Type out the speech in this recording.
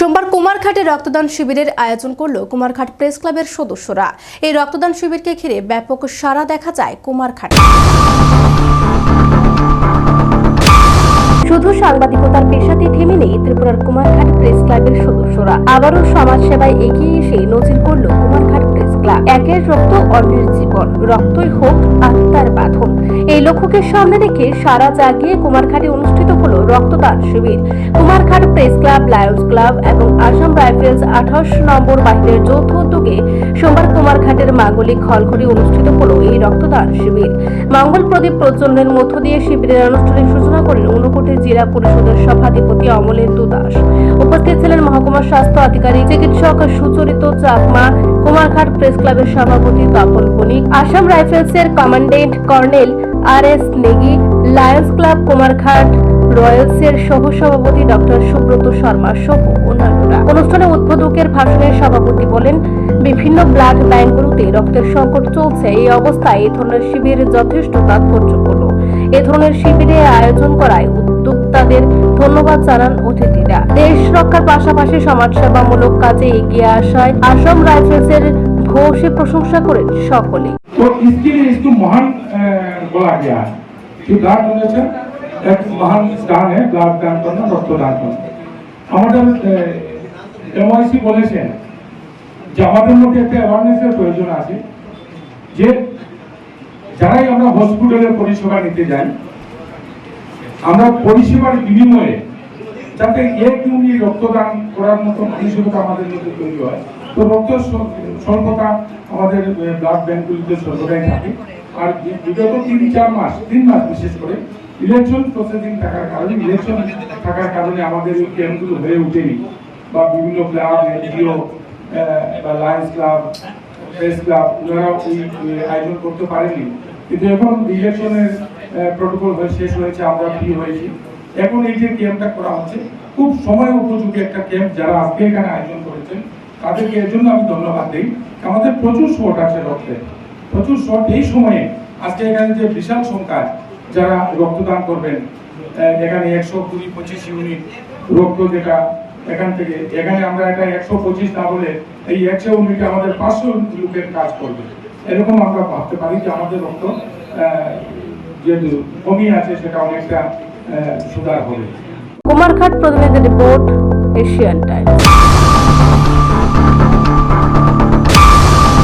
সোমবার কুমারঘাটে রক্তদান শিবিরের আয়োজন করল কুমারঘাট প্রেস ক্লাবের সদস্যরা। এই রক্তদান শিবিরকে ঘিরে ব্যাপক সাড়া দেখা যায় কুমারঘাটে। শুধু সাংবাদিকতার পেশাতে থেমে নেই ত্রিপুরার কুমারঘাট প্রেস ক্লাবের সদস্যরা, আবারও সমাজ সেবায় এগিয়ে এসে নজির করল কুমারঘাট প্রেস ক্লাব। একের রক্ত অন্যের জীবন, রক্তই হোক আত্মার বাঁধন, এই লক্ষ্যকে সামনে রেখে সারা জাগিয়ে কুমারঘাটে অনুষ্ঠিত হলো রক্তদান শিবির। Kumarghat Press Club, Lions Club এবং আসাম রাইফেলস 28 নম্বর বাহিনীর যৌথ উদ্যোগে সোমবার কুমারঘাটের মাঙ্গলিক হলঘরে অনুষ্ঠিত হলো এই রক্তদান শিবির। মঙ্গল প্রদীপ প্রজ্বলনের মধ্য দিয়ে শিবিরের আনুষ্ঠানিক সূচনা করেন ঊনকোটি জেলা পরিষদের সভাধিপতি অমলেন্দু দাস। উপস্থিত ছিলেন মহকুমা স্বাস্থ্য আধিকারিক চিকিৎসক সুচরিত চাকমা, কুমারঘাট প্রেস ক্লাবের সভাপতি তপন বণিক, আসাম রাইফেলসের commandant colonel R S. Negi, Lions Club Kumarghat রয়্যালসের সহ সভাপতি ডক্টর সুব্রত শর্মা সহ অন্যান্যরা। অনুষ্ঠানে উদ্বোধকের ভাষণে সভাপতি বলেন, বিভিন্ন ব্লাড ব্যাংকগুলোতে রক্তের সংকট চলছে। এই অবস্থায় এই ধরনের শিবির যথেষ্ট তাৎপর্যপূর্ণ। এ ধরনের শিবিরে আয়োজন করায় উদ্যোক্তাদের ধন্যবাদ জানান অতিথিরা। দেশ রক্ষার পাশাপাশি সমাজসেবামূলক কাজে এগিয়ে আসায় আসাম রাইফেলসের ভূয়সী প্রশংসা করেন সকলে। तो इसके लिए इसको महान बोला गया है कि ब्लड डोनेशन एक महान दान है। ब्लड दान करना, রক্তদান করনা। আমাদের এমআইসি বলেছেন যে আমাদের মধ্যে একটা অ্যাওয়ারনেসের প্রয়োজন আছে যে যারাই আমরা হসপিটালের পরিষেবা নিতে যাই, আমরা পরিষেবার বিনিময়ে যাতে এক ইউনিট রক্তদান করার মতো মানসিকতা আমাদের মধ্যে তৈরি হয়। তো রক্ত স্বল্পতা আমাদের ব্লাড ব্যাংকগুলিতে সর্বদাই থাকে। আর বিগত 3 মাস বিশেষ করে ইলেকশন প্রসেসিং থাকার কারণে আমাদের এই ক্যাম্পগুলো হয়ে ওঠেনি, বা বিভিন্ন ক্লাব, এনজিও বা লায়ন্স ক্লাব, প্রেস ক্লাব ওনারাও এই আয়োজন করতে পারেনি। কিন্তু এখন ইলেকশনের প্রোটোকল শেষ হয়েছে, আমরা ফ্রি হয়েছি। এখন এই যে ক্যাম্পটা করা হচ্ছে খুব সময় উপযোগী একটা ক্যাম্প। যারা আজকে এখানে আয়োজন করেছেন তাদেরকে এর জন্য আমি ধন্যবাদ দিই। আমাদের প্রচুর শর্ট আছে রক্তের, প্রচুর শর্ট। এই সময়ে আজকে এখানে যে বিশাল সংখ্যায় যারা রক্তদান করবেন, এখানে 120-25 ইউনিট রক্ত, যেটা এখান থেকে এখানে আমরা এটা 125 না বলে এই 100 ইউনিটে আমাদের 500 লোকের কাজ করবে, এরকম আমরা ভাবতে পারি যে আমাদের রক্ত যে কমি আছে সেটা অনেকটা সুধার হবে। কুমারঘাট প্রতিনিধি রিপোর্ট, এশিয়ান টাইমস।